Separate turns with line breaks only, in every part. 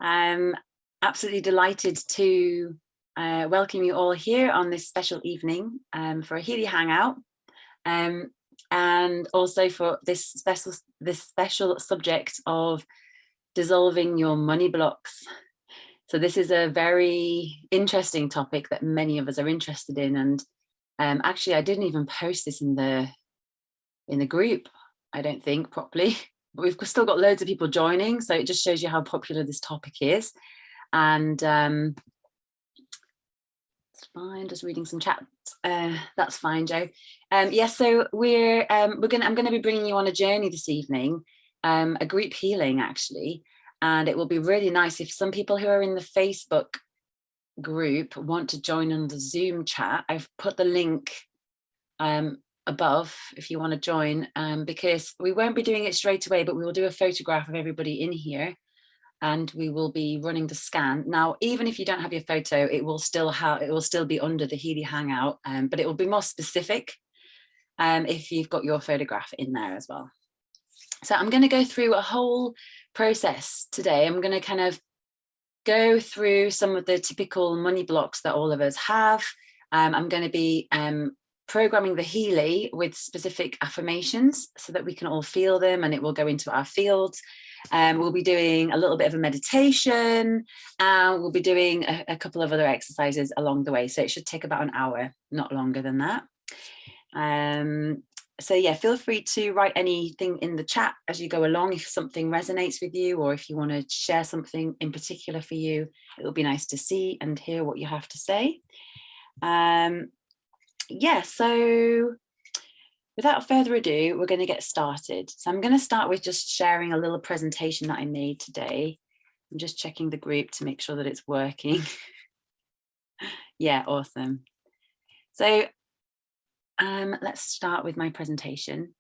I'm absolutely delighted to welcome you all here on this special evening for a Healy Hangout, and also for this special subject of dissolving your money blocks. So this is a very interesting topic that many of us are interested in, and actually I didn't even post this in the group, I don't think, properly. But we've still got loads of people joining, so it just shows you how popular this topic is. And it's fine, just reading some chat. That's fine, Joe. Yes, so I'm going to be bringing you on a journey this evening, a group healing actually, and it will be really nice if some people who are in the Facebook group want to join on the Zoom chat. I've put the link above if you want to join, because we won't be doing it straight away, but we will do a photograph of everybody in here and we will be running the scan. Now, even if you don't have your photo, it will still be under the Healy Hangout, but it will be more specific if you've got your photograph in there as well. So I'm going to go through a whole process today. I'm going to kind of go through some of the typical money blocks that all of us have. I'm going to be programming the Healy with specific affirmations so that we can all feel them, and it will go into our fields. We'll be doing a little bit of a meditation, and we'll be doing a couple of other exercises along the way. So it should take about an hour, not longer than that. So yeah, feel free to write anything in the chat as you go along if something resonates with you, or if you want to share something in particular for you. It will be nice to see and hear what you have to say. Yeah, so without further ado, we're going to get started. So I'm going to start with just sharing a little presentation that I made today. I'm just checking the group to make sure that it's working. Yeah, awesome. So let's start with my presentation.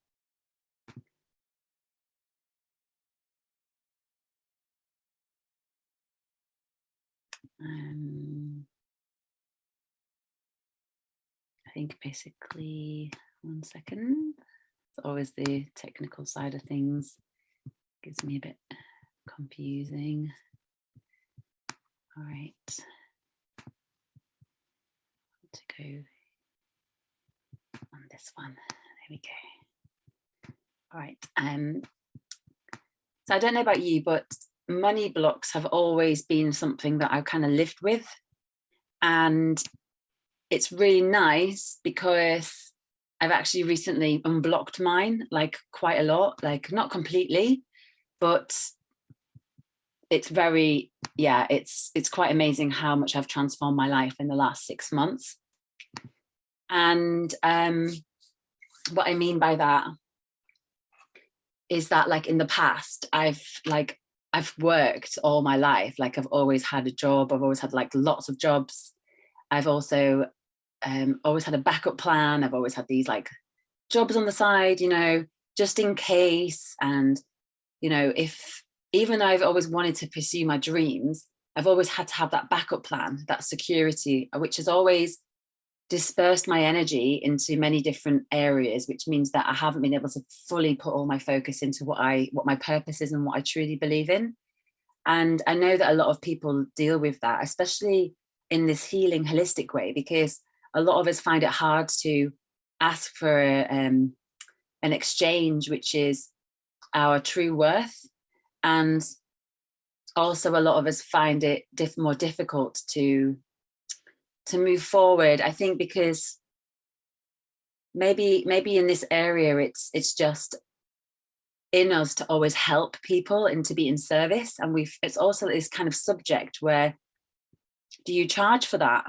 I think basically, one second. It's always the technical side of things. Gives me a bit confusing. All right. To go on this one. There we go. All right. So I don't know about you, but money blocks have always been something that I've kind of lived with. And it's really nice because I've actually recently unblocked mine, like quite a lot, like not completely, but it's very, yeah, it's quite amazing how much I've transformed my life in the last 6 months. And what I mean by that is that, like, in the past, I've worked all my life. Like, I've always had a job. I've always had like lots of jobs. I've also always had a backup plan. I've always had these like jobs on the side, you know, just in case. And, you know, even though I've always wanted to pursue my dreams, I've always had to have that backup plan, that security, which has always dispersed my energy into many different areas, which means that I haven't been able to fully put all my focus into what my purpose is and what I truly believe in. And I know that a lot of people deal with that, especially in this healing holistic way, because a lot of us find it hard to ask for an exchange, which is our true worth. And also a lot of us find it more difficult to move forward, I think, because maybe in this area it's just in us to always help people and to be in service. And it's also this kind of subject where, do you charge for that?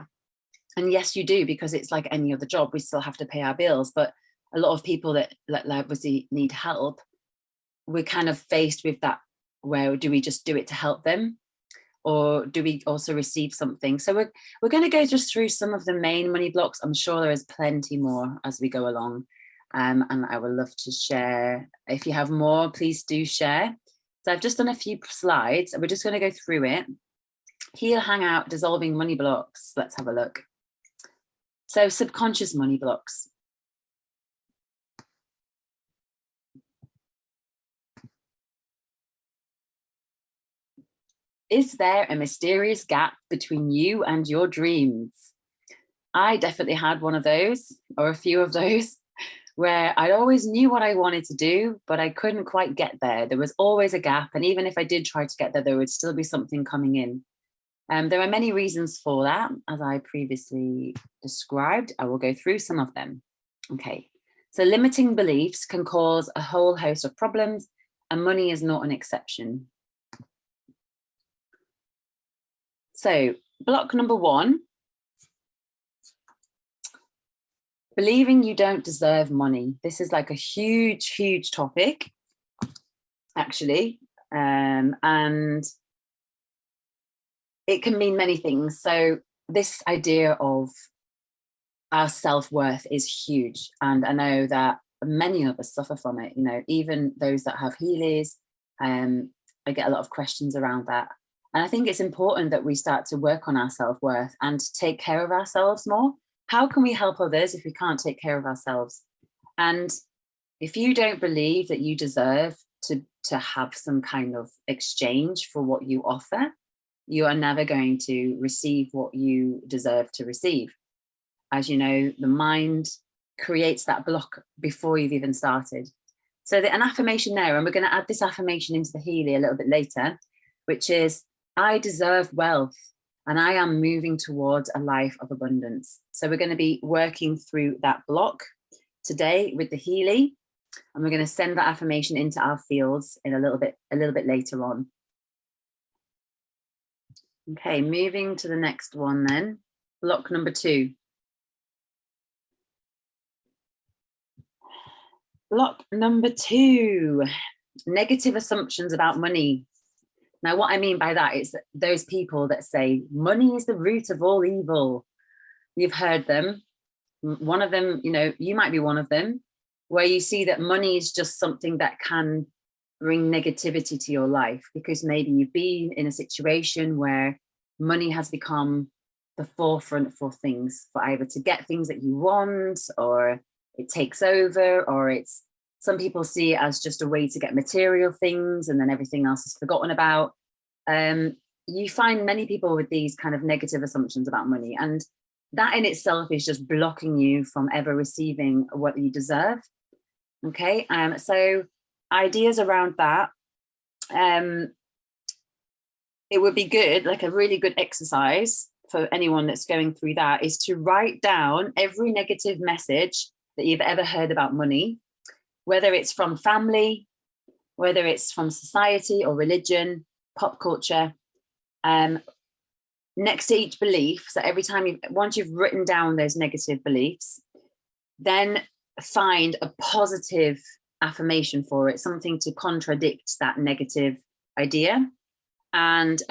And yes, you do, because it's like any other job. We still have to pay our bills, but a lot of people that obviously need help, we're kind of faced with that, where do we just do it to help them, or do we also receive something? So we're going to go just through some of the main money blocks. I'm sure there is plenty more as we go along, and I would love to share. If you have more, please do share. So I've just done a few slides, and we're just going to go through it. Heal, Hangout, dissolving money blocks. Let's have a look. So subconscious money blocks. Is there a mysterious gap between you and your dreams? I definitely had one of those, or a few of those, where I always knew what I wanted to do, but I couldn't quite get there. There was always a gap. And even if I did try to get there, there would still be something coming in. There are many reasons for that, as I previously described. I will go through some of them. Okay, so limiting beliefs can cause a whole host of problems, and money is not an exception. So block number 1, believing you don't deserve money. This is like a huge, huge topic, actually. And it can mean many things. So this idea of our self-worth is huge. And I know that many of us suffer from it, you know, even those that have Healys. I get a lot of questions around that. And I think it's important that we start to work on our self-worth and take care of ourselves more. How can we help others if we can't take care of ourselves? And if you don't believe that you deserve to have some kind of exchange for what you offer, you are never going to receive what you deserve to receive. As you know, the mind creates that block before you've even started. So an affirmation there, and we're going to add this affirmation into the Healy a little bit later, which is, I deserve wealth and I am moving towards a life of abundance. So we're going to be working through that block today with the Healy, and we're going to send that affirmation into our fields in a little bit later on. Okay, moving to the next one then, block number 2. Block number 2, negative assumptions about money. Now, what I mean by that is those people that say money is the root of all evil. You've heard them. One of them, you know, you might be one of them, where you see that money is just something that can bring negativity to your life, because maybe you've been in a situation where money has become the forefront for things, for either to get things that you want, or it takes over, or it's, some people see it as just a way to get material things and then everything else is forgotten about. You find many people with these kind of negative assumptions about money, and that in itself is just blocking you from ever receiving what you deserve. Okay, so ideas around that. It would be good, like a really good exercise for anyone that's going through that, is to write down every negative message that you've ever heard about money, whether it's from family, whether it's from society or religion, pop culture. Next to each belief, so every time once you've written down those negative beliefs, then find a positive affirmation for it, something to contradict that negative idea, and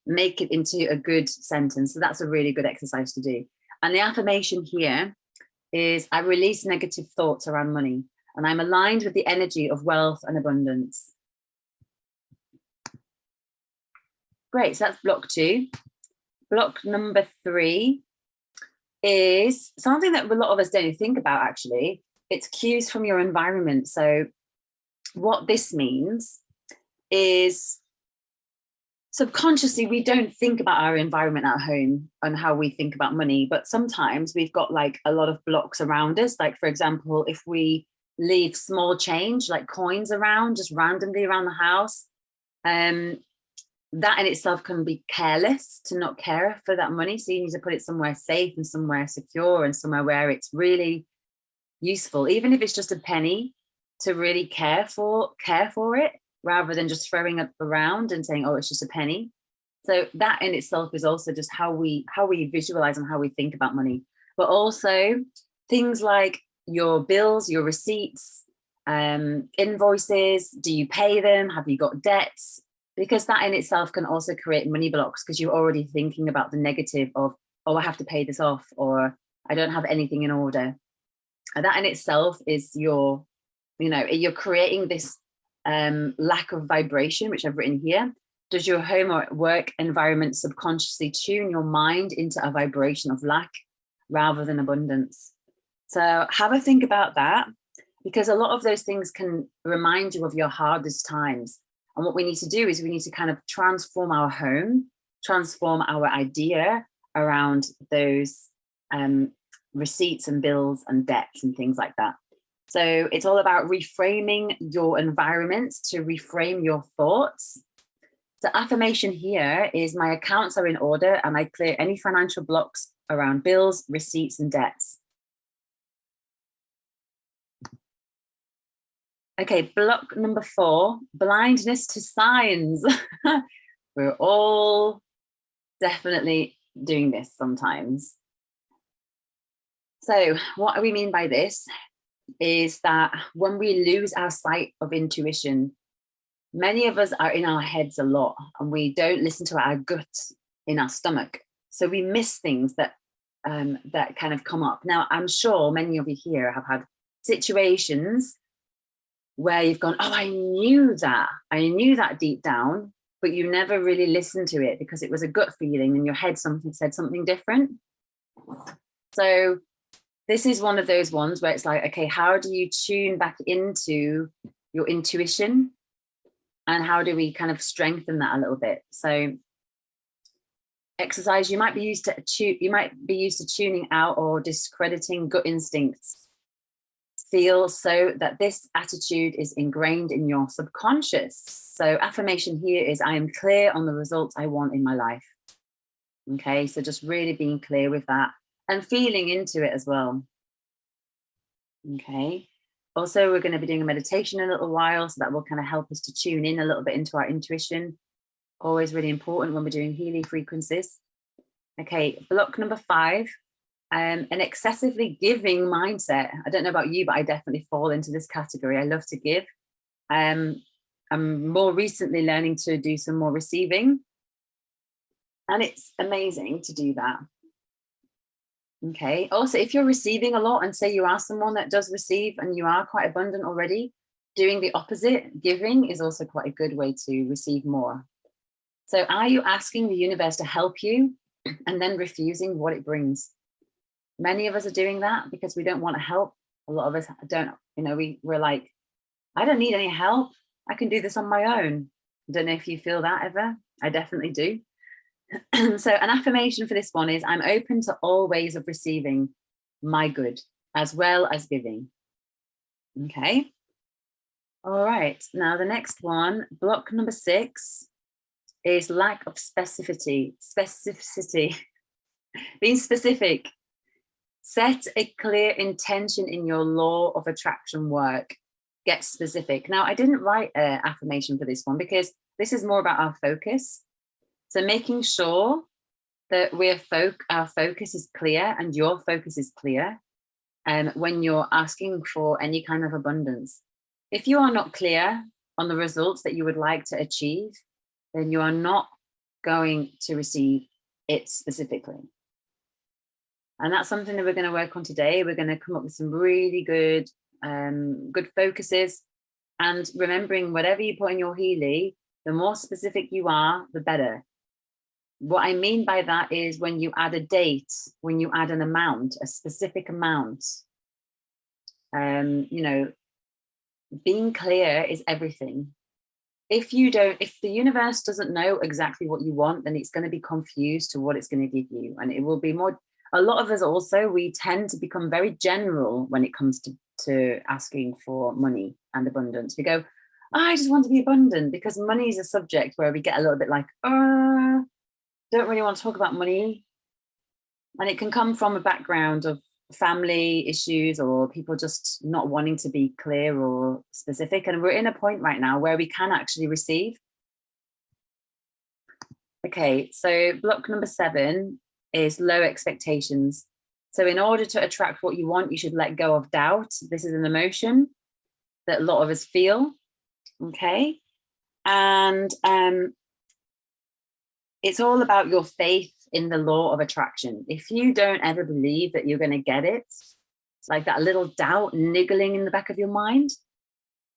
make it into a good sentence. So that's a really good exercise to do. And the affirmation here is, I release negative thoughts around money, and I'm aligned with the energy of wealth and abundance. Great, so that's block 2. Block number 3 is something that a lot of us don't think about, actually. It's cues from your environment. So what this means is, subconsciously, we don't think about our environment at home and how we think about money, but sometimes we've got like a lot of blocks around us. Like, for example, if we leave small change, like coins around, just randomly around the house, that in itself can be careless, to not care for that money. So you need to put it somewhere safe and somewhere secure and somewhere where it's really useful, even if it's just a penny, to really care for it, rather than just throwing it around and saying, oh, it's just a penny. So that in itself is also just how we visualize and how we think about money. But also things like your bills, your receipts, invoices, do you pay them? Have you got debts? Because that in itself can also create money blocks, because you're already thinking about the negative of, oh, I have to pay this off, or I don't have anything in order. And that in itself is you're creating this lack of vibration, which I've written here. Does your home or work environment subconsciously tune your mind into a vibration of lack rather than abundance? So have a think about that, because a lot of those things can remind you of your hardest times. And what we need to do is we need to kind of transform our home, transform our idea around those receipts and bills and debts and things like that. So it's all about reframing your environments to reframe your thoughts. The affirmation here is my accounts are in order and I clear any financial blocks around bills, receipts, and debts. Okay, block number 4, blindness to signs. We're all definitely doing this sometimes. So what do we mean by this is that when we lose our sight of intuition, many of us are in our heads a lot and we don't listen to our gut in our stomach. So we miss things that that kind of come up. Now, I'm sure many of you here have had situations where you've gone, oh, I knew that deep down, but you never really listened to it because it was a gut feeling and your head said something different. So this is one of those ones where it's like, okay, how do you tune back into your intuition? And how do we kind of strengthen that a little bit? So exercise, you might be used to tuning out or discrediting gut instincts. Feel so that this attitude is ingrained in your subconscious. So affirmation here is I am clear on the results I want in my life. Okay, so just really being clear with that and feeling into it as well. Okay. Also, we're going to be doing a meditation in a little while, so that will kind of help us to tune in a little bit into our intuition. Always really important when we're doing Healy frequencies. Okay, block number 5, an excessively giving mindset. I don't know about you, but I definitely fall into this category. I love to give. I'm more recently learning to do some more receiving, and it's amazing to do that. Okay. Also, if you're receiving a lot and say you are someone that does receive and you are quite abundant already, doing the opposite, giving, is also quite a good way to receive more. So are you asking the universe to help you and then refusing what it brings? Many of us are doing that because we don't want to help. A lot of us don't, we're like, I don't need any help. I can do this on my own. I don't know if you feel that ever. I definitely do. So an affirmation for this one is I'm open to all ways of receiving my good as well as giving. Okay. All right. Now the next one, block number 6, is lack of specificity. Being specific. Set a clear intention in your law of attraction work. Get specific. Now, I didn't write an affirmation for this one because this is more about our focus. So making sure that our focus is clear and your focus is clear when you're asking for any kind of abundance. If you are not clear on the results that you would like to achieve, then you are not going to receive it specifically. And that's something that we're going to work on today. We're going to come up with some really good focuses, and remembering whatever you put in your Healy, the more specific you are, the better. What I mean by that is when you add a date, when you add an amount, a specific amount, being clear is everything. If the universe doesn't know exactly what you want, then it's going to be confused to what it's going to give you. And it will be more, a lot of us also, we tend to become very general when it comes to asking for money and abundance. We go, I just want to be abundant, because money is a subject where we get a little bit like, don't really want to talk about money. And it can come from a background of family issues or people just not wanting to be clear or specific. And we're in a point right now where we can actually receive. Okay, so block number 7 is low expectations. So in order to attract what you want, you should let go of doubt. This is an emotion that a lot of us feel. Okay. And it's all about your faith in the law of attraction. If you don't ever believe that you're going to get it, it's like that little doubt niggling in the back of your mind,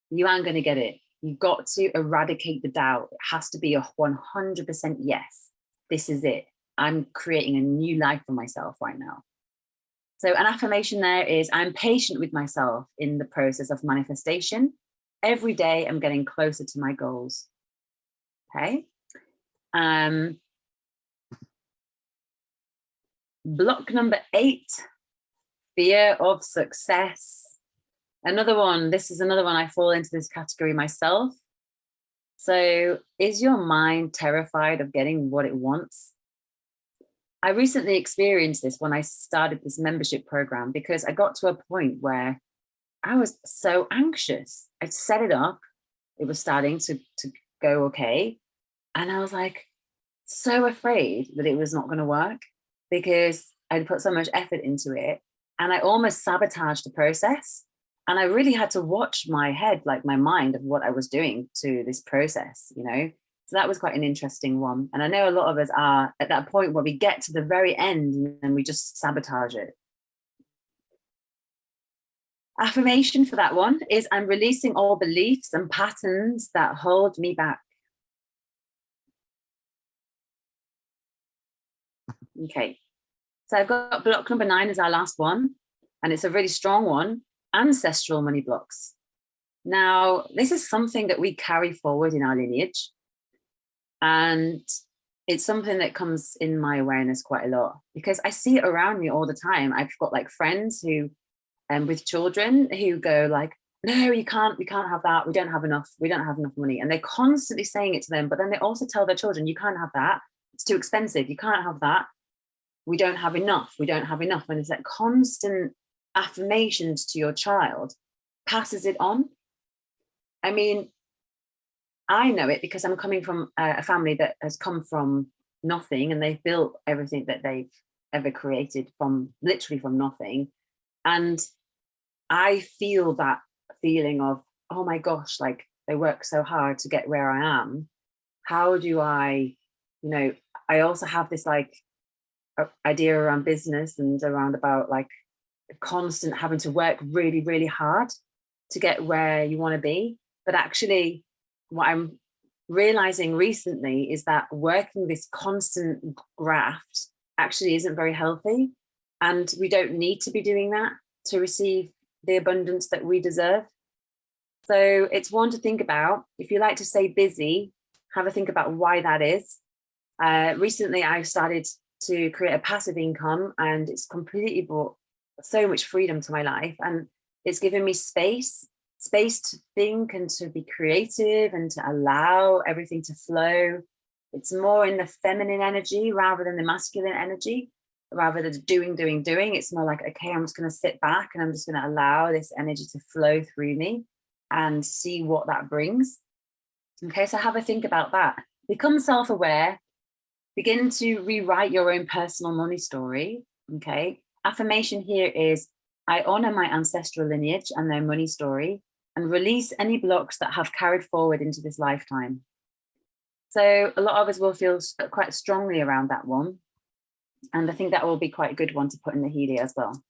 you aren't going to get it. You've got to eradicate the doubt. It has to be a 100% yes. This is it. I'm creating a new life for myself right now. So an affirmation there is I'm patient with myself in the process of manifestation. Every day I'm getting closer to my goals. Okay. Block number 8, fear of success. Another one, this is another one I fall into this category myself. So, is your mind terrified of getting what it wants? I recently experienced this when I started this membership program, because I got to a point where I was so anxious. I'd set it up, it was starting to go okay. And I was like, so afraid that it was not going to work, because I'd put so much effort into it and I almost sabotaged the process. And I really had to watch my head, like my mind, of what I was doing to this process, you know? So that was quite an interesting one. And I know a lot of us are at that point where we get to the very end and we just sabotage it. Affirmation for that one is, I'm releasing all beliefs and patterns that hold me back. Okay, so I've got block number 9 as our last one, and it's a really strong one, ancestral money blocks. Now, this is something that we carry forward in our lineage, and it's something that comes in my awareness quite a lot, because I see it around me all the time. I've got like friends who, with children, who go like, no, we can't have that. We don't have enough money. And they're constantly saying it to them, but then they also tell their children, you can't have that. It's too expensive. You can't have that. We don't have enough. And it's that constant affirmations to your child passes it on. I mean, I know it because I'm coming from a family that has come from nothing, and they've built everything that they've ever created from literally from nothing. And I feel that feeling of, oh my gosh, like they work so hard to get where I am. How do I, I also have this like idea around business and around about like constant having to work really, really hard to get where you want to be. But actually, what I'm realizing recently is that working this constant graft actually isn't very healthy. And we don't need to be doing that to receive the abundance that we deserve. So it's one to think about. If you like to stay busy, have a think about why that is. Recently, I started to create a passive income, and it's completely brought so much freedom to my life, and it's given me space to think and to be creative and to allow everything to flow. It's more in the feminine energy rather than the masculine energy, rather than doing. It's more like, okay, I'm just going to sit back and I'm just going to allow this energy to flow through me and see what that brings. Okay, so have a think about that. Become self-aware. Begin to rewrite your own personal money story. Okay. Affirmation here is, I honor my ancestral lineage and their money story, and release any blocks that have carried forward into this lifetime. So a lot of us will feel quite strongly around that one. And I think that will be quite a good one to put in the Healy as well.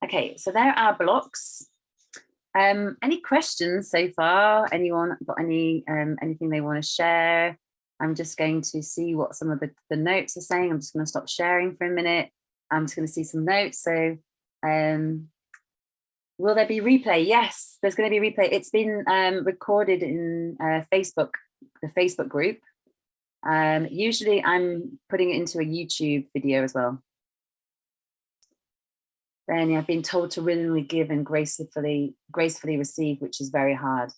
Okay, so there are blocks. Any questions so far? Anyone got anything they want to share? I'm just going to see what some of the notes are saying. I'm just going to stop sharing for a minute. I'm just going to see some notes. So will there be replay? Yes, there's going to be replay. It's been recorded in Facebook, the Facebook group. Usually I'm putting it into a YouTube video as well. Then I've been told to willingly give and gracefully receive, which is very hard.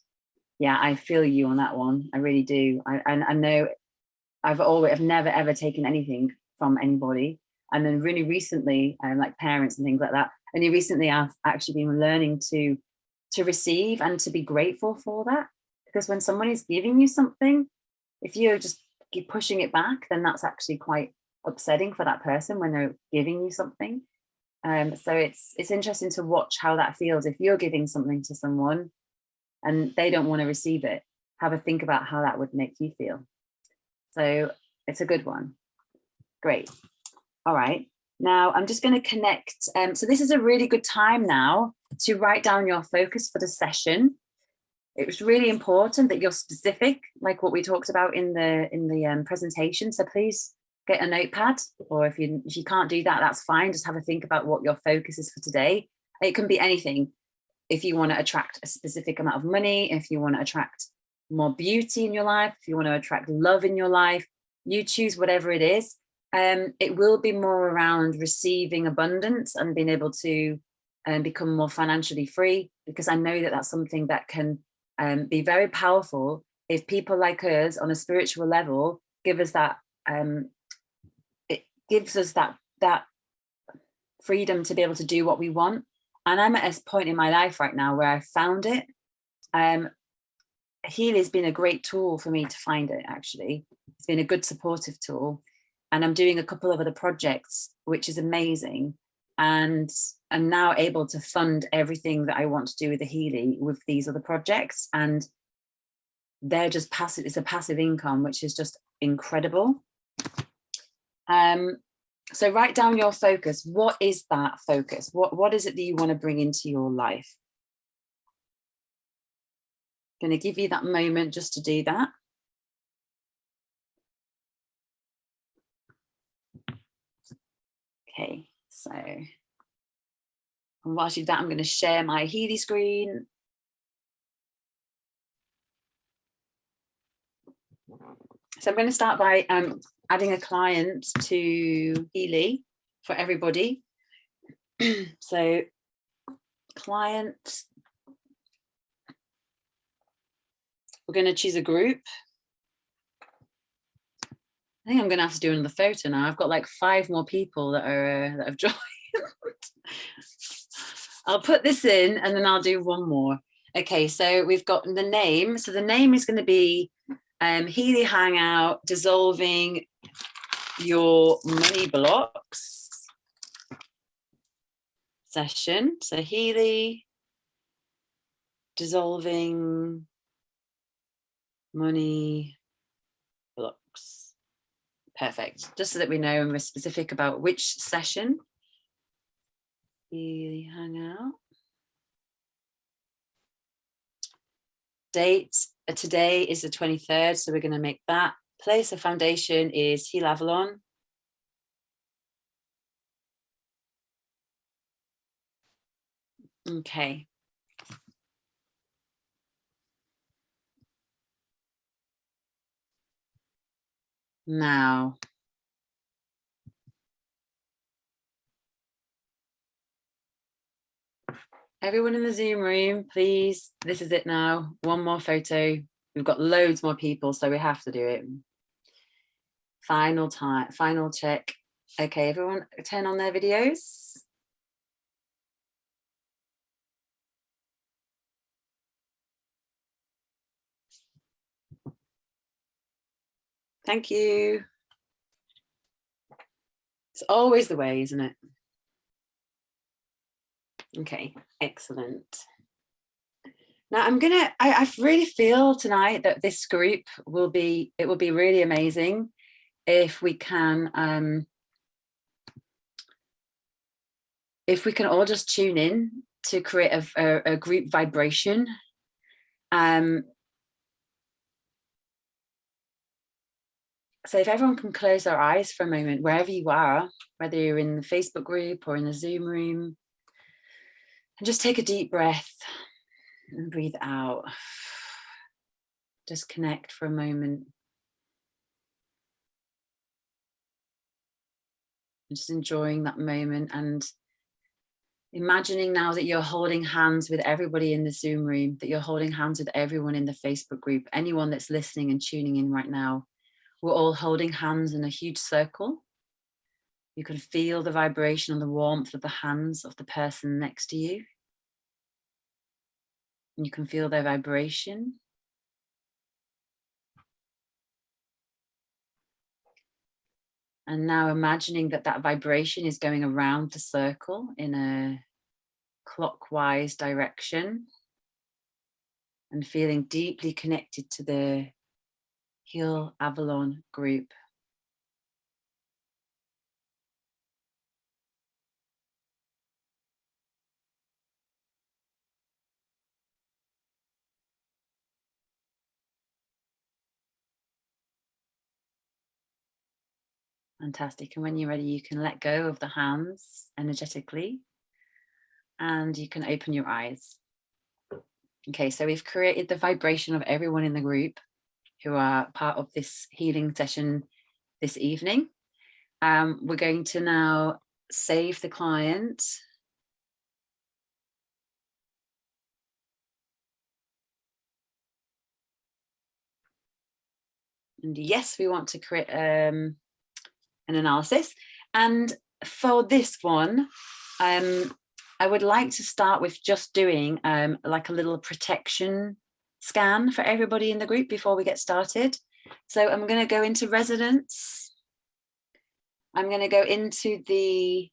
Yeah, I feel you on that one. I really do. I know I've never ever taken anything from anybody. And then really recently, like parents and things like that, only recently I've actually been learning to receive and to be grateful for that. Because when someone is giving you something, if you just keep pushing it back, then that's actually quite upsetting for that person when they're giving you something. So it's interesting to watch how that feels if you're giving something to someone and they don't want to receive it. Have a think about how that would make you feel. So it's a good one. Great. All right. Now I'm just going to connect. So this is a really good time now to write down your focus for the session. It was really important that you're specific, like what we talked about in the presentation. So please get a notepad, or if you can't do that, that's fine. Just have a think about what your focus is for today. It can be anything. If you want to attract a specific amount of money, if you want to attract more beauty in your life, if you want to attract love in your life, you choose whatever it is. It will be more around receiving abundance and being able to become more financially free, because I know that that's something that can be very powerful if people like us on a spiritual level give us that, it gives us that freedom to be able to do what we want. And I'm at a point in my life right now where I found it. Healy has been a great tool for me to find it, actually. It's been a good supportive tool. And I'm doing a couple of other projects, which is amazing. And I'm now able to fund everything that I want to do with the Healy with these other projects. And they're just passive, it's a passive income, which is just incredible. So write down your focus. What is that focus? What is it that you want to bring into your life? I'm going to give you that moment just to do that. Okay, so whilst you do that, I'm going to share my Healy screen. So I'm going to start by adding a client to Healy for everybody. So client, we're going to choose a group. I think I'm going to have to do another photo now. I've got like 5 more people that are that have joined. I'll put this in and then I'll do one more. Okay, so we've got the name. So the name is going to be Healy Hangout, Dissolving Your Money Blocks session. So Healy, Dissolving Money Blocks. Perfect. Just so that we know and we're specific about which session. Healy Hangout. Date today is the 23rd, so we're going to make that. Place of foundation is Healy Avalon. Okay. Now, everyone in the Zoom room, please. This is it now. One more photo. We've got loads more people, so we have to do it. Final time, final check. Okay, everyone turn on their videos. Thank you. It's always the way, isn't it? Okay, excellent. Now I really feel tonight that this group will be really amazing if we can all just tune in to create a group vibration. So if everyone can close their eyes for a moment, wherever you are, whether you're in the Facebook group or in the Zoom room, and just take a deep breath and breathe out. Just connect for a moment. Just enjoying that moment and imagining now that you're holding hands with everybody in the Zoom room, that you're holding hands with everyone in the Facebook group, anyone that's listening and tuning in right now. We're all holding hands in a huge circle. You can feel the vibration and the warmth of the hands of the person next to you. And you can feel their vibration. And now imagining that that vibration is going around the circle in a clockwise direction and feeling deeply connected to the Healy Avalon group. Fantastic. And when you're ready, you can let go of the hands energetically and you can open your eyes. Okay, so we've created the vibration of everyone in the group who are part of this healing session this evening. We're going to now save the client. And yes, we want to create an analysis. And for this one, I would like to start with just doing like a little protection scan for everybody in the group before we get started. So I'm going to go into resonance. I'm going to go into the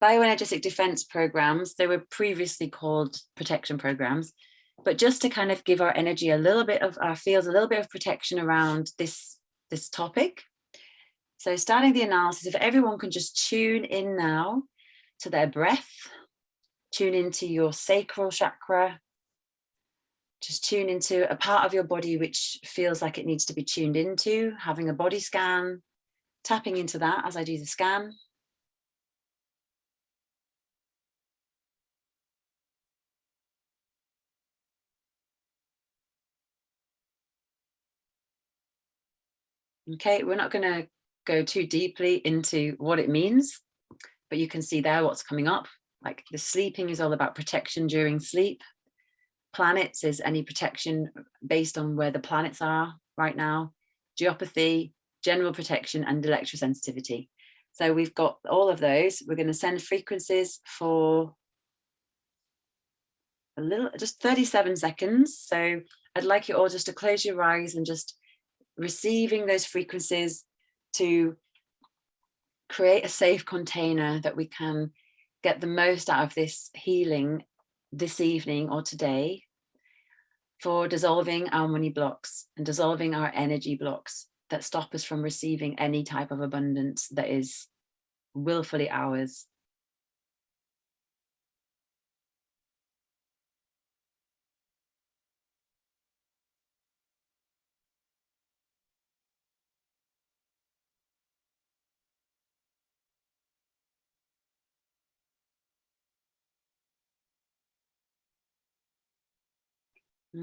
bioenergetic defense programs. They were previously called protection programs, but just to kind of give our energy a little bit of our fields, a little bit of protection around this topic. So starting the analysis, if everyone can just tune in now to their breath, tune into your sacral chakra, just tune into a part of your body which feels like it needs to be tuned into, having a body scan, tapping into that as I do the scan. Okay, we're not going to go too deeply into what it means, but you can see there what's coming up. Like the sleeping is all about protection during sleep. Planets is any protection based on where the planets are right now. Geopathy, general protection, and electrosensitivity. So we've got all of those. We're going to send frequencies for just 37 seconds. So I'd like you all just to close your eyes and just receiving those frequencies to create a safe container that we can get the most out of this healing this evening or today for dissolving our money blocks and dissolving our energy blocks that stop us from receiving any type of abundance that is willfully ours.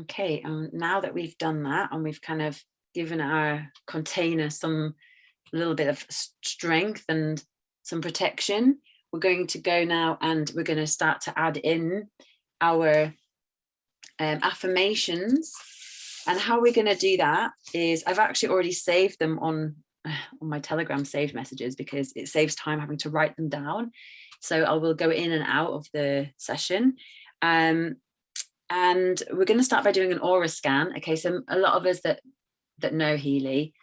Okay, now that we've done that and we've kind of given our container some little bit of strength and some protection, we're going to go now and we're going to start to add in our affirmations. And how we're going to do that is I've actually already saved them on my Telegram saved messages because it saves time having to write them down. So I will go in and out of the session. And we're going to start by doing an aura scan. Okay, so a lot of us that know Healy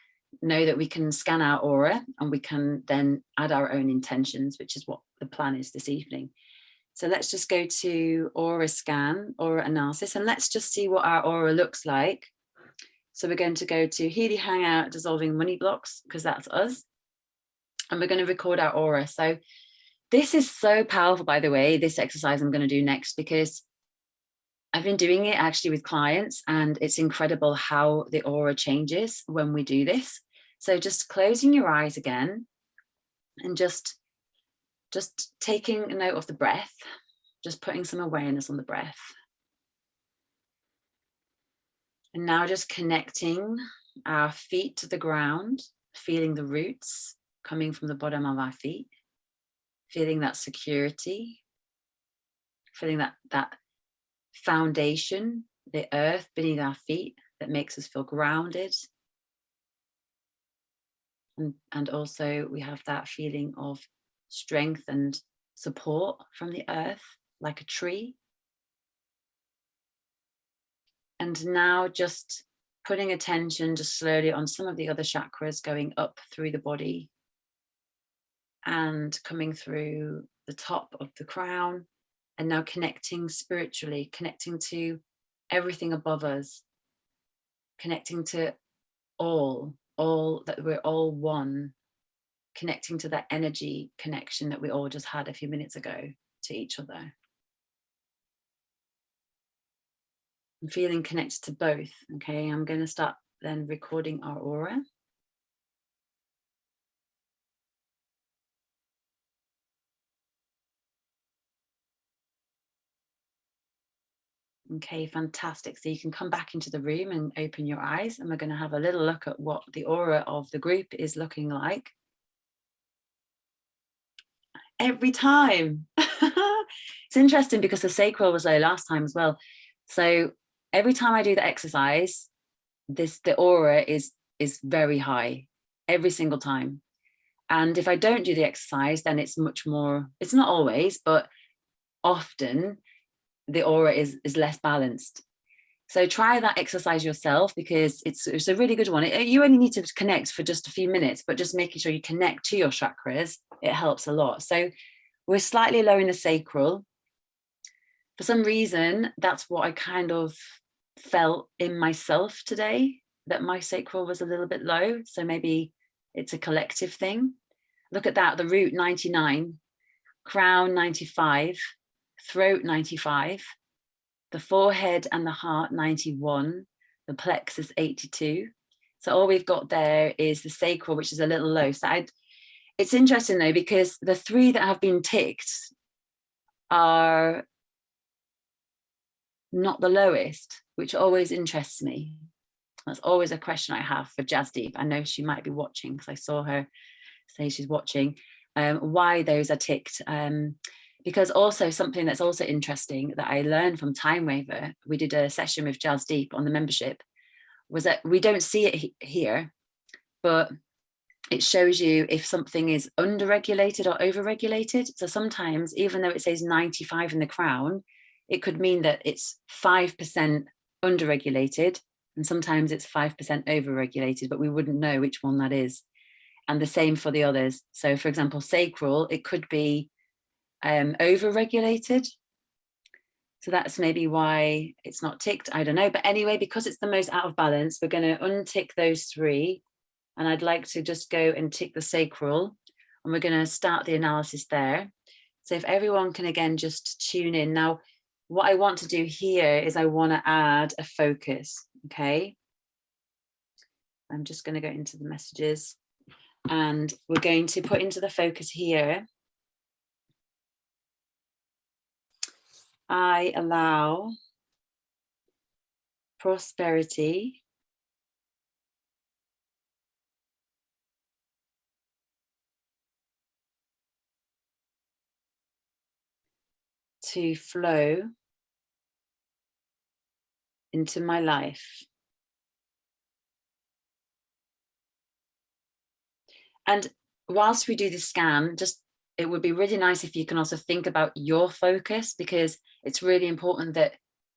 know that we can scan our aura and we can then add our own intentions, which is what the plan is this evening. So let's just go to aura scan, aura analysis, and let's just see what our aura looks like. So we're going to go to Healy Hangout, dissolving money blocks, because that's us. And we're going to record our aura. So this is so powerful, by the way, this exercise I'm going to do next, because I've been doing it actually with clients, and it's incredible how the aura changes when we do this. So just closing your eyes again and just taking a note of the breath, just putting some awareness on the breath. And now just connecting our feet to the ground, feeling the roots coming from the bottom of our feet, feeling that security, feeling that foundation, the earth beneath our feet that makes us feel grounded. And also we have that feeling of strength and support from the earth, like a tree. And now just putting attention just slowly on some of the other chakras going up through the body and coming through the top of the crown, and now connecting spiritually, connecting to everything above us, connecting to all that we're all one, connecting to that energy connection that we all just had a few minutes ago to each other. I'm feeling connected to both. Okay, I'm going to start then recording our aura. Okay, fantastic. So you can come back into the room and open your eyes, and we're going to have a little look at what the aura of the group is looking like. Every time. It's interesting because the sacral was low last time as well. So every time I do the exercise, the aura is very high every single time. And if I don't do the exercise, then it's much more, it's not always, but often the aura is less balanced. So try that exercise yourself, because it's a really good one. You only need to connect for just a few minutes, but just making sure you connect to your chakras, it helps a lot. So we're slightly low in the sacral. For some reason, that's what I kind of felt in myself today, that my sacral was a little bit low. So maybe it's a collective thing. Look at that, the root 99, crown 95, throat 95, the forehead and the heart 91, the plexus 82. So all we've got there is the sacral, which is a little low. So it's interesting though, because the 3 that have been ticked are not the lowest, which always interests me. That's always a question I have for Jasdeep. I know she might be watching, because I saw her say she's watching. Why those are ticked. Because also something that's also interesting that I learned from Time Waver, we did a session with Jasdeep on the membership, was that we don't see it here, but it shows you if something is underregulated or overregulated. So sometimes, even though it says 95 in the crown, it could mean that it's 5% underregulated, and sometimes it's 5% overregulated, but we wouldn't know which one that is. And the same for the others. So for example, sacral, it could be overregulated. So that's maybe why it's not ticked. I don't know. But anyway, because it's the most out of balance, we're going to untick those 3. And I'd like to just go and tick the sacral. And we're going to start the analysis there. So if everyone can again just tune in. Now, what I want to do here is I want to add a focus. Okay. I'm just going to go into the messages. And we're going to put into the focus here. I allow prosperity to flow into my life. And whilst we do the scan, it would be really nice if you can also think about your focus, because it's really important that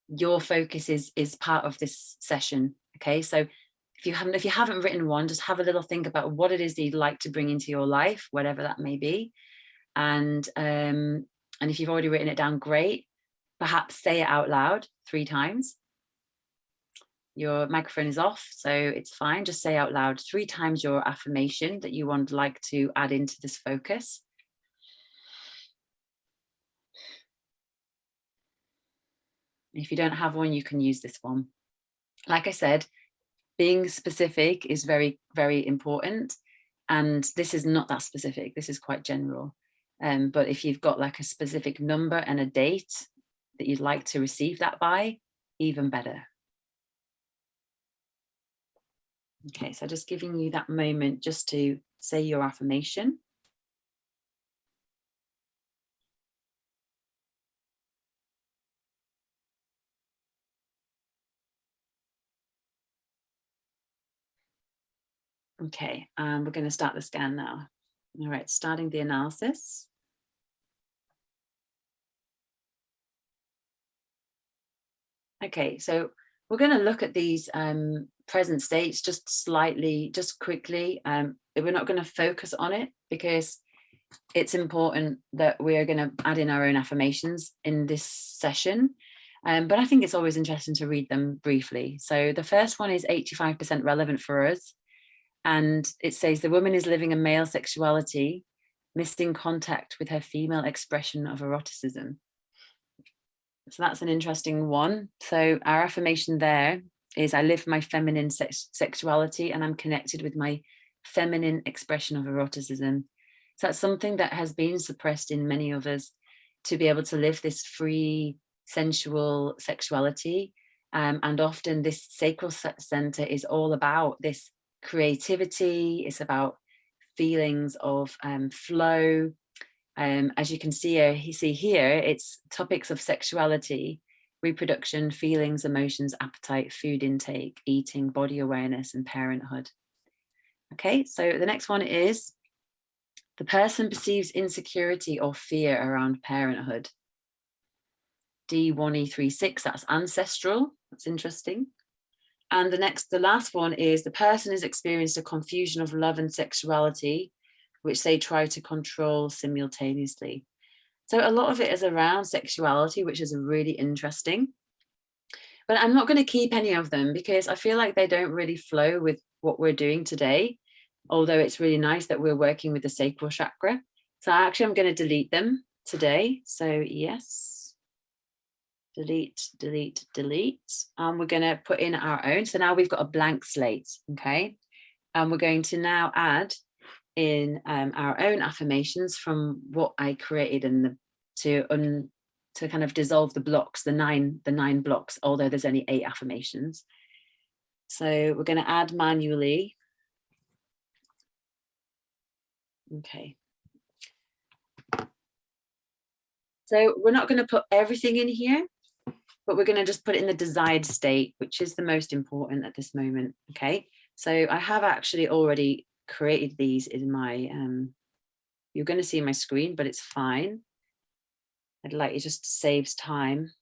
your focus is part of this session. Okay, so if you haven't written one, just have a little think about what it is that you'd like to bring into your life, whatever that may be. And if you've already written it down, great. Perhaps say it out loud 3 times. Your microphone is off, so it's fine. Just say out loud 3 times your affirmation that you would like to add into this focus. If you don't have one, you can use this one. Like I said, being specific is very, very important. And this is not that specific. This is quite general. But if you've got like a specific number and a date that you'd like to receive that by, even better. Okay, so just giving you that moment just to say your affirmation. Okay, we're going to start the scan now. All right, starting the analysis. Okay, so we're going to look at these present states just slightly, just quickly. We're not going to focus on it because it's important that we're going to add in our own affirmations in this session. But I think it's always interesting to read them briefly. So the first one is 85% relevant for us. And it says the woman is living a male sexuality, missing contact with her female expression of eroticism. So that's an interesting one. So our affirmation there is I live my feminine sexuality and I'm connected with my feminine expression of eroticism. So that's something that has been suppressed in many of us, to be able to live this free sensual sexuality. And often this sacral center is all about this creativity. It's about feelings of flow. As you can see here, it's topics of sexuality, reproduction, feelings, emotions, appetite, food intake, eating, body awareness, and parenthood. Okay, so the next one is the person perceives insecurity or fear around parenthood. D1E36, that's ancestral. That's interesting. And the last one is the person has experienced a confusion of love and sexuality, which they try to control simultaneously. So a lot of it is around sexuality, which is really interesting. But I'm not going to keep any of them because I feel like they don't really flow with what we're doing today, although it's really nice that we're working with the sacral chakra. So actually, I'm going to delete them today. So yes, delete, delete, delete. And we're going to put in our own. So now we've got a blank slate, okay? And we're going to now add in our own affirmations from what I created in to kind of dissolve the blocks, the nine blocks, although there's only 8 affirmations. So we're going to add manually. Okay. So we're not going to put everything in here, but we're going to just put it in the desired state, which is the most important at this moment. Okay. So I have actually already created these in my, you're going to see my screen, but it's fine. I'd like it just saves time.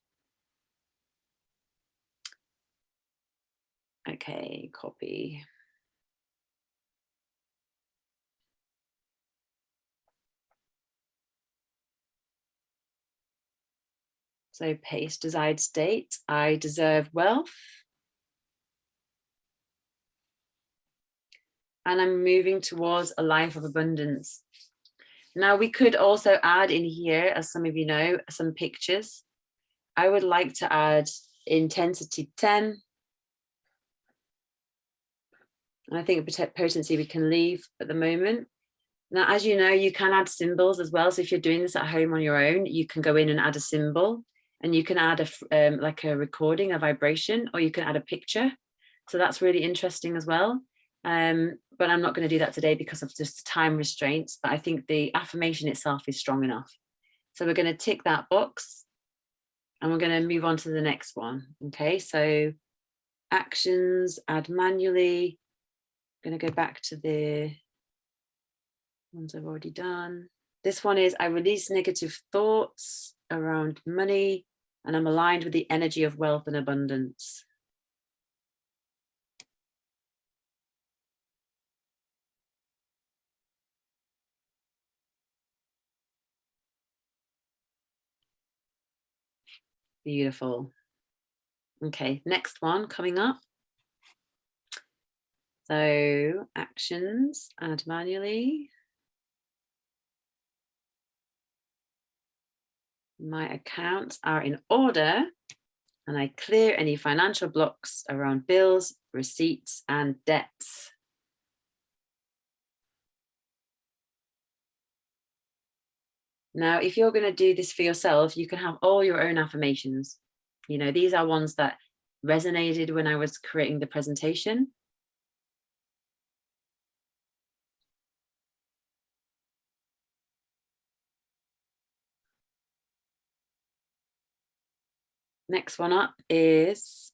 Okay, copy. So paste desired state. I deserve wealth. And I'm moving towards a life of abundance. Now we could also add in here, as some of you know, some pictures. I would like to add intensity 10. And I think potency we can leave at the moment. Now, as you know, you can add symbols as well. So if you're doing this at home on your own, you can go in and add a symbol, and you can add like a recording, a vibration, or you can add a picture. So that's really interesting as well. But I'm not going to do that today because of just time restraints. But I think the affirmation itself is strong enough. So we're going to tick that box and we're going to move on to the next one. Okay, so actions, add manually. I'm going to go back to the ones I've already done. This one is I release negative thoughts around money and I'm aligned with the energy of wealth and abundance. Beautiful. Okay, next one coming up. So actions, add manually. My accounts are in order and I clear any financial blocks around bills, receipts, and debts. Now, if you're going to do this for yourself, you can have all your own affirmations. You know, these are ones that resonated when I was creating the presentation. Next one up is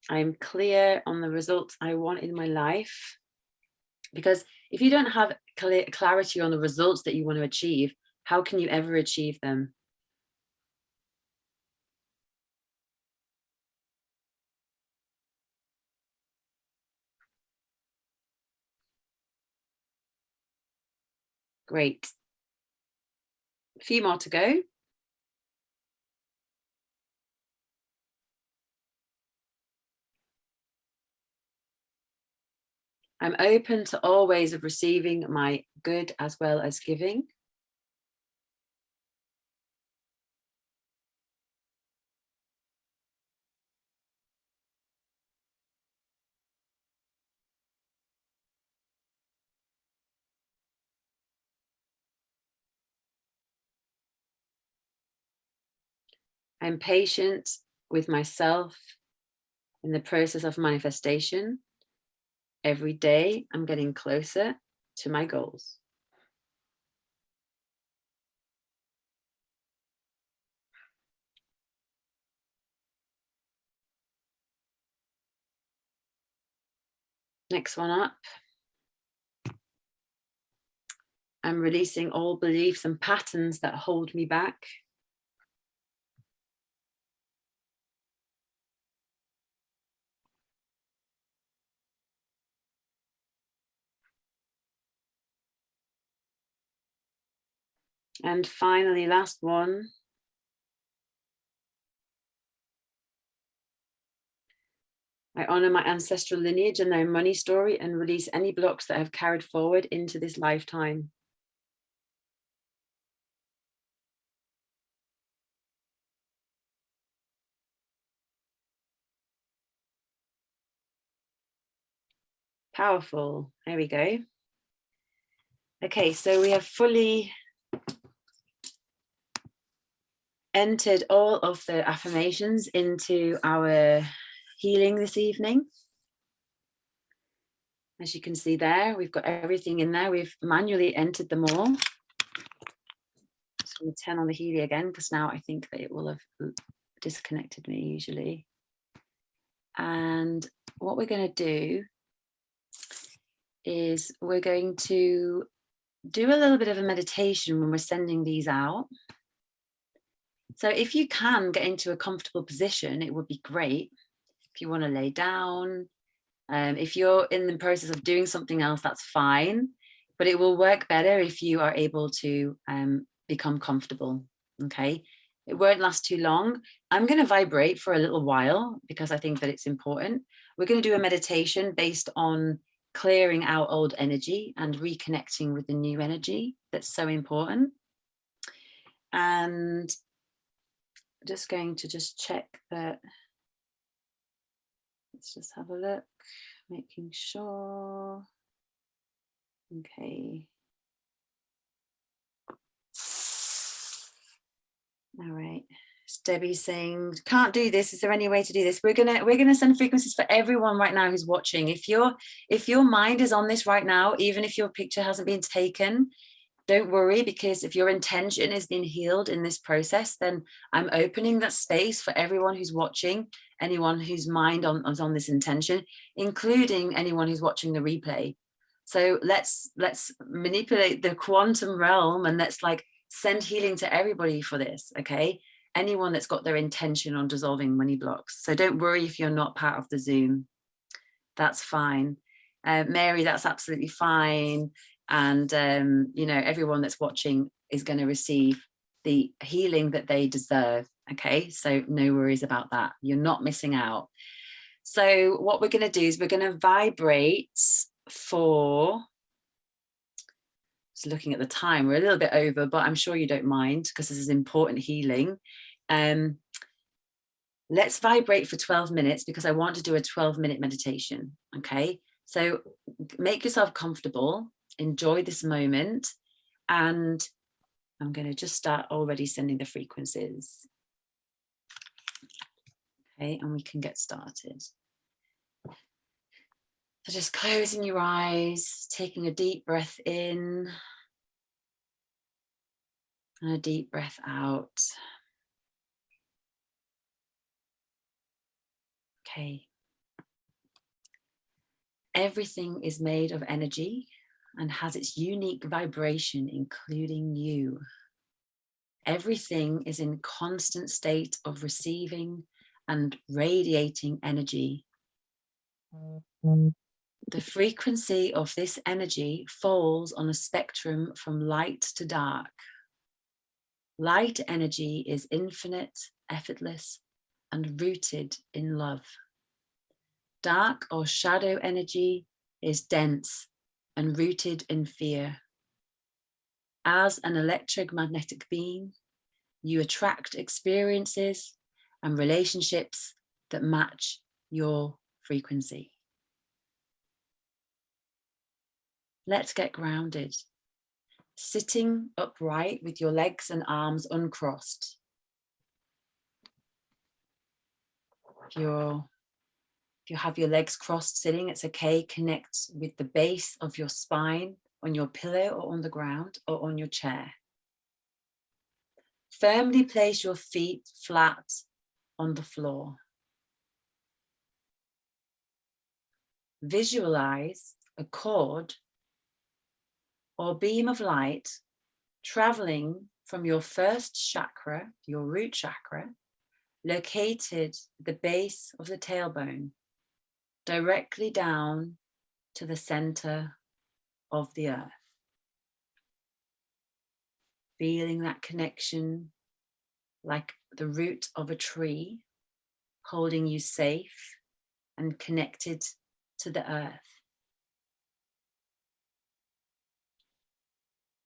I'm clear on the results I want in my life. Because if you don't have clarity on the results that you want to achieve, how can you ever achieve them? Great. A few more to go. I'm open to all ways of receiving my good as well as giving. I'm patient with myself in the process of manifestation. Every day, I'm getting closer to my goals. Next one up. I'm releasing all beliefs and patterns that hold me back. And finally, last one. I honor my ancestral lineage and their money story and release any blocks that I've carried forward into this lifetime. Powerful. There we go. Okay, so we have fully entered all of the affirmations into our healing this evening. As you can see there, we've got everything in there. We've manually entered them all. Just going to turn on the Healy again, because now I think that it will have disconnected me usually. And what we're going to do is we're going to do a little bit of a meditation when we're sending these out. So if you can get into a comfortable position, it would be great. If you want to lay down, if you're in the process of doing something else, that's fine. But it will work better if you are able to become comfortable. Okay. It won't last too long. I'm going to vibrate for a little while because I think that it's important. We're going to do a meditation based on clearing out old energy and reconnecting with the new energy. That's so important. And just going to check that. Let's just have a look, making sure. Okay. All right. Debbie's saying, can't do this. Is there any way to do this? We're gonna send frequencies for everyone right now who's watching. If your mind is on this right now, even if your picture hasn't been taken, don't worry, because if your intention is being healed in this process, then I'm opening that space for everyone who's watching, anyone whose mind is on this intention, including anyone who's watching the replay. So let's manipulate the quantum realm and let's like send healing to everybody for this, okay? Anyone that's got their intention on dissolving money blocks. So don't worry if you're not part of the Zoom. That's fine. Mary, that's absolutely fine. And, you know, everyone that's watching is going to receive the healing that they deserve. Okay, so no worries about that. You're not missing out. So what we're going to do is we're going to vibrate for, just looking at the time, we're a little bit over, but I'm sure you don't mind because this is important healing. Let's vibrate for 12 minutes because I want to do a 12-minute meditation. Okay, so make yourself comfortable, enjoy this moment, and I'm going to just start already sending the frequencies. Okay, and we can get started. So just closing your eyes, taking a deep breath in and a deep breath out. Okay. Everything is made of energy and has its unique vibration, including you. Everything is in constant state of receiving and radiating energy. The frequency of this energy falls on a spectrum from light to dark. Light energy is infinite, effortless, and rooted in love. Dark or shadow energy is dense and rooted in fear. As an electromagnetic being, you attract experiences and relationships that match your frequency. Let's get grounded. Sitting upright with your legs and arms uncrossed. If you have your legs crossed sitting, it's okay. Connect with the base of your spine on your pillow or on the ground or on your chair. Firmly place your feet flat on the floor. Visualize a cord or beam of light traveling from your first chakra, your root chakra, located at the base of the tailbone, directly down to the center of the earth. Feeling that connection like the root of a tree, holding you safe and connected to the earth.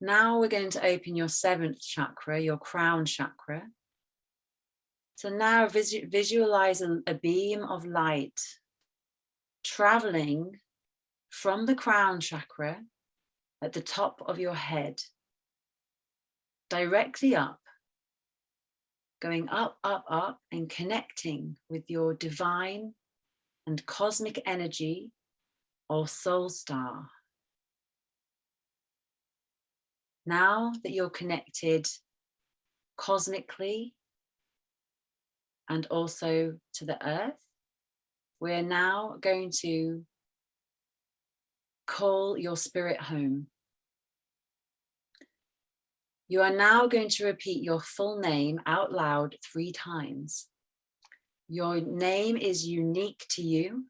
Now we're going to open your 7th chakra, your crown chakra. So now visualize a beam of light traveling from the crown chakra at the top of your head, directly up, going up, up, up, and connecting with your divine and cosmic energy or soul star. Now that you're connected cosmically and also to the earth, we're now going to call your spirit home. You are now going to repeat your full name out loud 3 times. Your name is unique to you.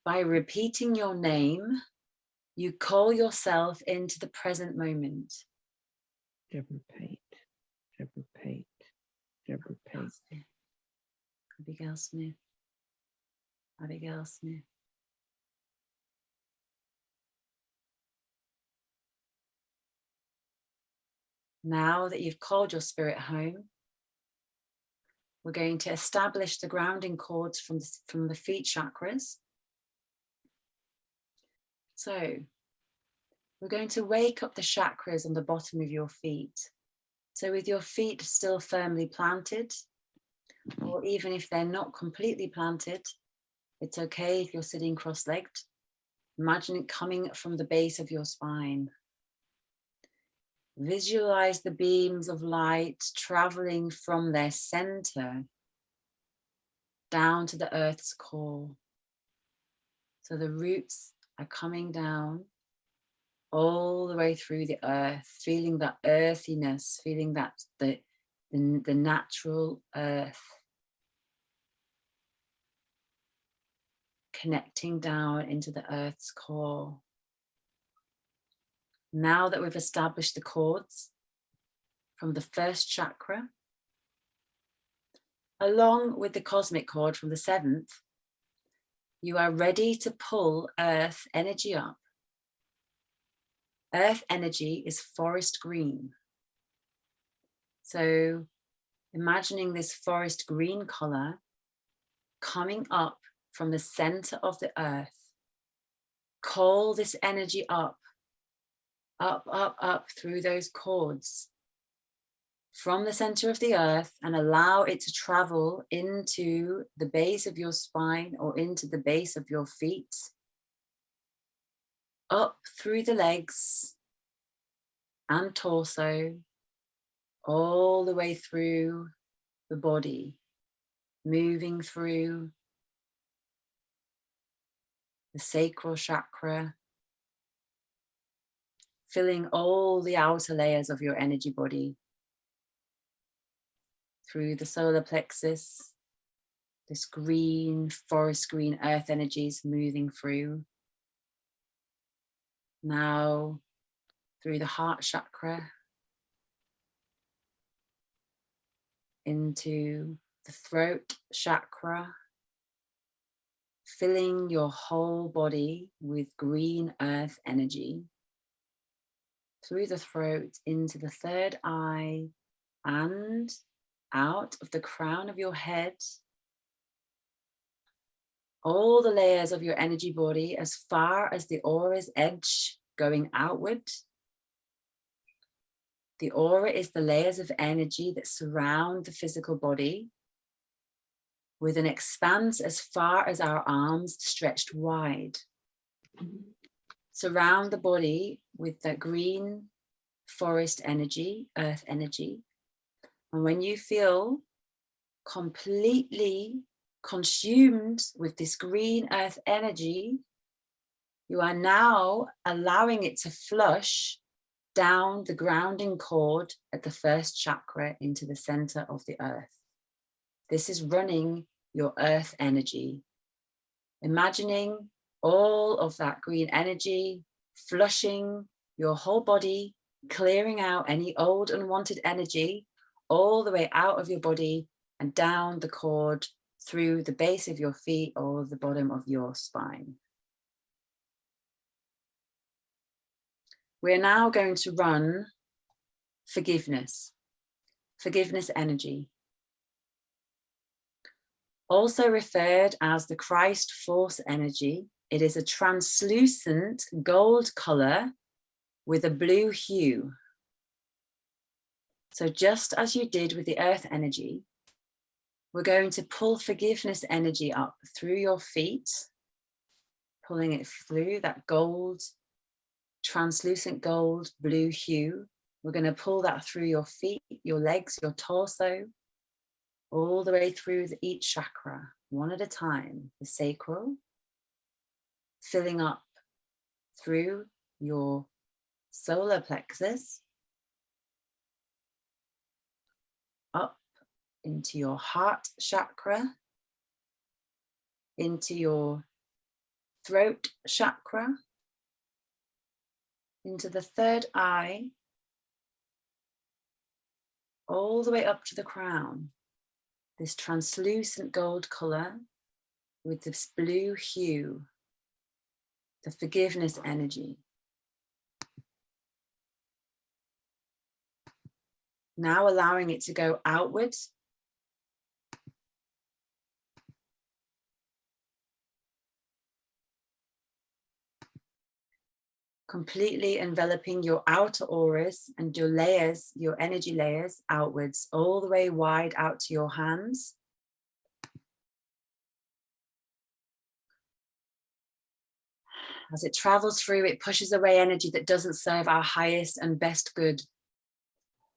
By repeating your name, you call yourself into the present moment.
Deborah Pate, Deborah Pate, Deborah Pate.
Abigail Smith, Abigail Smith. Now that you've called your spirit home, we're going to establish the grounding cords from the feet chakras. So we're going to wake up the chakras on the bottom of your feet. So with your feet still firmly planted, or even if they're not completely planted, it's okay if you're sitting cross-legged. Imagine it coming from the base of your spine. Visualize the beams of light traveling from their center down to the earth's core. So the roots are coming down all the way through the earth, feeling that earthiness, feeling that the natural earth, connecting down into the earth's core. Now that we've established the cords from the first chakra, along with the cosmic cord from the 7th, you are ready to pull earth energy up. Earth energy is forest green. So imagining this forest green color coming up from the center of the earth. Call this energy up, up, up, up through those cords from the center of the earth, and allow it to travel into the base of your spine or into the base of your feet, up through the legs and torso, all the way through the body, moving through the sacral chakra, filling all the outer layers of your energy body, through the solar plexus, this green, forest green earth energies moving through. Now through the heart chakra, into the throat chakra, filling your whole body with green earth energy, through the throat into the 3rd eye and out of the crown of your head, all the layers of your energy body as far as the aura's edge going outward. The aura is the layers of energy that surround the physical body. with an expanse as far as our arms stretched wide. Surround the body with that green forest energy, earth energy. And when you feel completely consumed with this green earth energy, you are now allowing it to flush down the grounding cord at the first chakra into the center of the earth. This is running your earth energy. Imagining all of that green energy flushing your whole body, clearing out any old unwanted energy all the way out of your body and down the cord through the base of your feet or the bottom of your spine. We're now going to run forgiveness energy. Also referred as the Christ force energy, it is a translucent gold color with a blue hue. So just as you did with the earth energy, we're going to pull forgiveness energy up through your feet, pulling it through that gold, translucent gold blue hue. We're going to pull that through your feet, your legs, your torso, all the way through each chakra, one at a time. The sacral, filling up through your solar plexus, up into your heart chakra, into your throat chakra, into the third eye, all the way up to the crown. This translucent gold color with this blue hue, the forgiveness energy. Now allowing it to go outwards. Completely enveloping your outer auras and your layers, your energy layers outwards, all the way wide out to your hands. As it travels through, it pushes away energy that doesn't serve our highest and best good.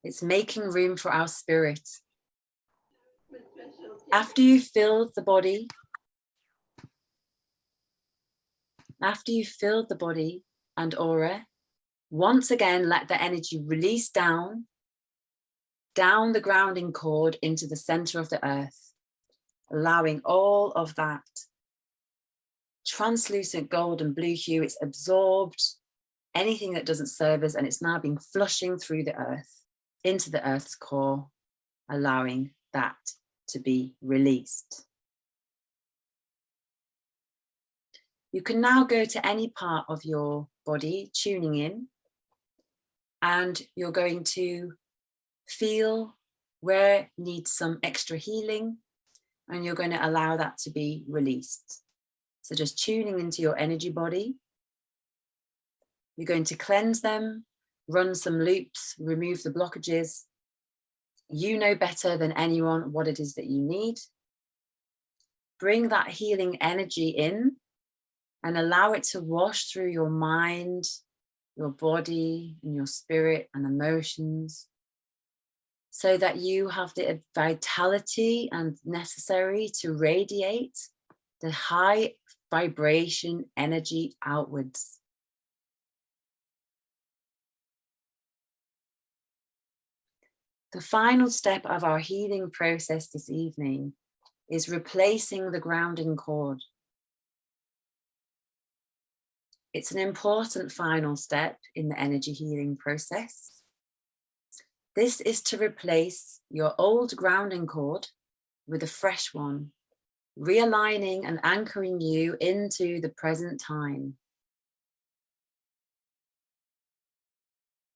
It's making room for our spirit. After you've filled the body, and aura, once again, let the energy release down the grounding cord into the center of the earth, allowing all of that translucent gold and blue hue. It's absorbed anything that doesn't serve us, and it's now been flushing through the earth into the earth's core, allowing that to be released. You can now go to any part of your body, tuning in, and you're going to feel where needs some extra healing, and you're going to allow that to be released. So just tuning into your energy body. You're going to cleanse them, run some loops, remove the blockages. You know better than anyone what it is that you need. Bring that healing energy in and allow it to wash through your mind, your body, and your spirit and emotions, so that you have the vitality and necessary to radiate the high vibration energy outwards. The final step of our healing process this evening is replacing the grounding cord. It's an important final step in the energy healing process. This is to replace your old grounding cord with a fresh one, realigning and anchoring you into the present time.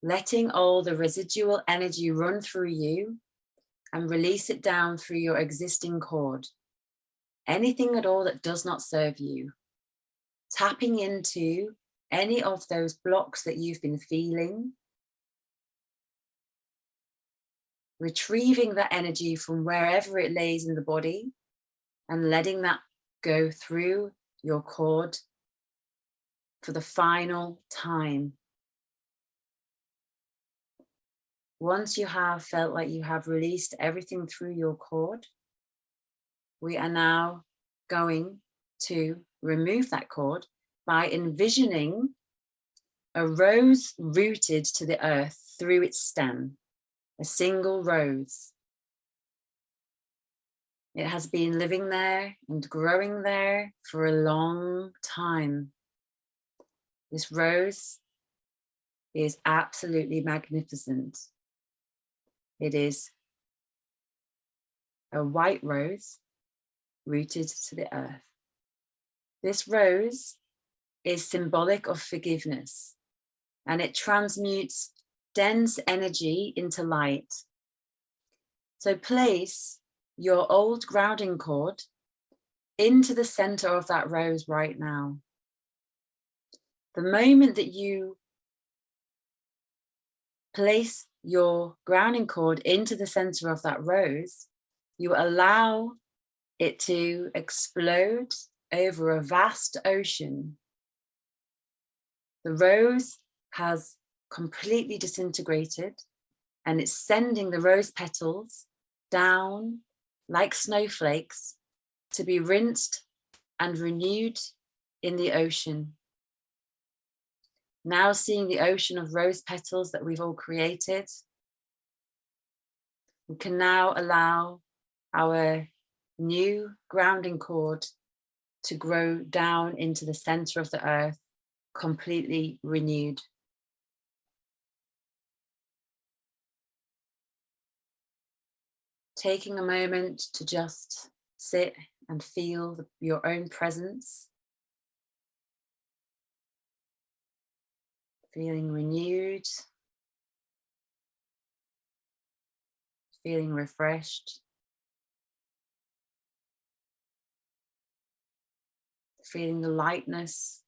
Letting all the residual energy run through you and release it down through your existing cord. Anything at all that does not serve you. Tapping into any of those blocks that you've been feeling. Retrieving that energy from wherever it lays in the body and letting that go through your cord for the final time. Once you have felt like you have released everything through your cord, we are now going to remove that cord by envisioning a rose rooted to the earth through its stem, a single rose. It has been living there and growing there for a long time. This rose is absolutely magnificent. It is a white rose rooted to the earth. This rose is symbolic of forgiveness, and it transmutes dense energy into light. So place your old grounding cord into the center of that rose right now. The moment that you place your grounding cord into the center of that rose, you allow it to explode over a vast ocean. The rose has completely disintegrated, and it's sending the rose petals down like snowflakes to be rinsed and renewed in the ocean. Now seeing the ocean of rose petals that we've all created, we can now allow our new grounding cord to grow down into the center of the earth, completely renewed. Taking a moment to just sit and feel your own presence. Feeling renewed. Feeling refreshed. Feeling the lightness.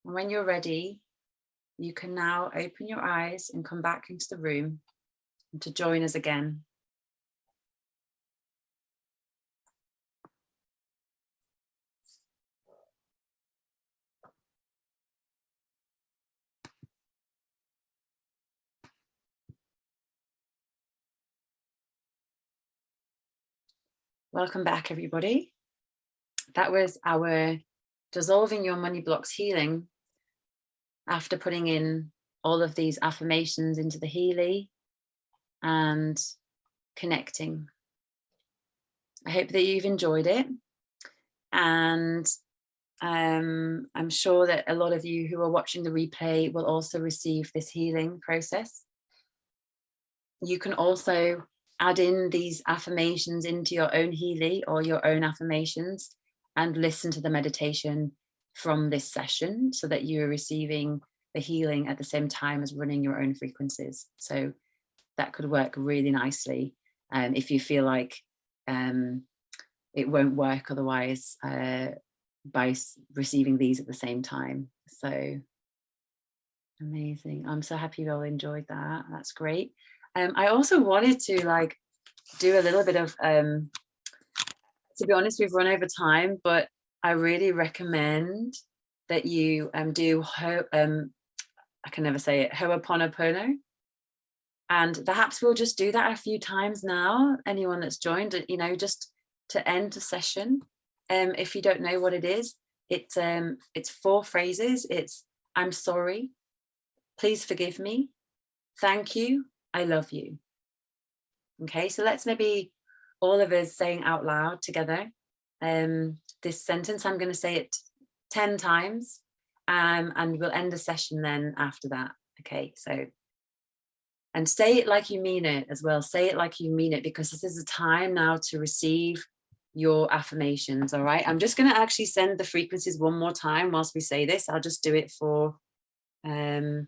And when you're ready, you can now open your eyes and come back into the room and to join us again. Welcome back, everybody. That was our dissolving your money blocks healing after putting in all of these affirmations into the Healy and connecting. I hope that you've enjoyed it, and I'm sure that a lot of you who are watching the replay will also receive this healing process. You can also add in these affirmations into your own Healy or your own affirmations and listen to the meditation from this session so that you're receiving the healing at the same time as running your own frequencies. So that could work really nicely if you feel like it won't work otherwise by receiving these at the same time. So amazing. I'm so happy you all enjoyed that. That's great. I also wanted to do a little bit of, to be honest, we've run over time, but I really recommend that you do, I can never say it, Ho'oponopono. And perhaps we'll just do that a few times now, anyone that's joined, just to end the session. If you don't know what it is, it's 4 phrases. It's, I'm sorry, please forgive me, thank you, I love you. Okay, so let's maybe all of us saying out loud together this sentence. I'm going to say it 10 times and we'll end the session then after that. Okay, so, and say it like you mean it as well. Say it like you mean it, because this is a time now to receive your affirmations. All right, I'm just going to actually send the frequencies one more time whilst we say this. I'll just do it for 1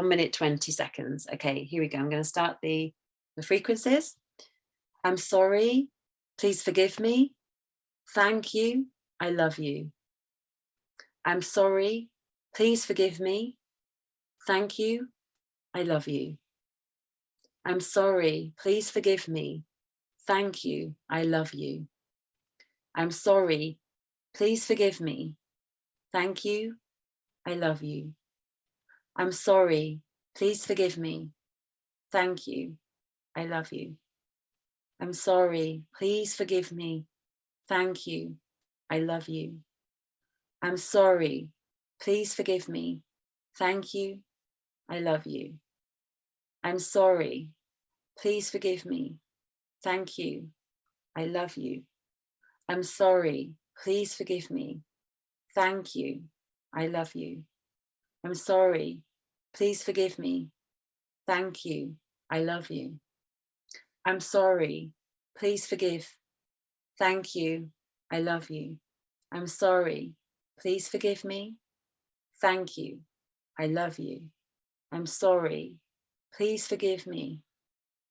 minute 20 seconds. Okay, here we go. I'm going to start the frequencies. I'm sorry, please forgive me, thank you, I love you. I'm sorry, please forgive me, thank you, I love you. I'm sorry. Please forgive me. Thank you. I love you. I'm sorry. Please forgive me. Thank you. I love you. I'm sorry. Please forgive me. Thank you. I love you. I'm sorry. Please forgive me. Thank you. I love you. I'm sorry. Please forgive me. Thank you. I love you. I'm sorry. Please forgive me. Thank you. I love you. I'm sorry. Please forgive me. Thank you. I love you. I'm sorry. Please forgive me. Thank you. I love you. I'm sorry. Please forgive. Thank you. I love you. I'm sorry. Please forgive me. Thank you. I love you. I'm sorry. Please forgive me.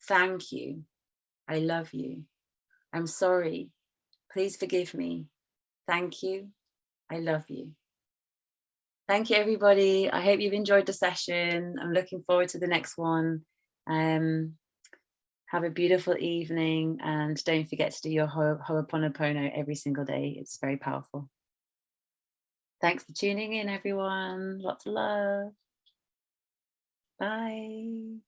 Thank you. I love you. I'm sorry. Please forgive me. Thank you. I love you. Thank you, everybody. I hope you've enjoyed the session. I'm looking forward to the next one. Have a beautiful evening, and don't forget to do your Ho'oponopono every single day. It's very powerful. Thanks for tuning in, everyone. Lots of love. Bye.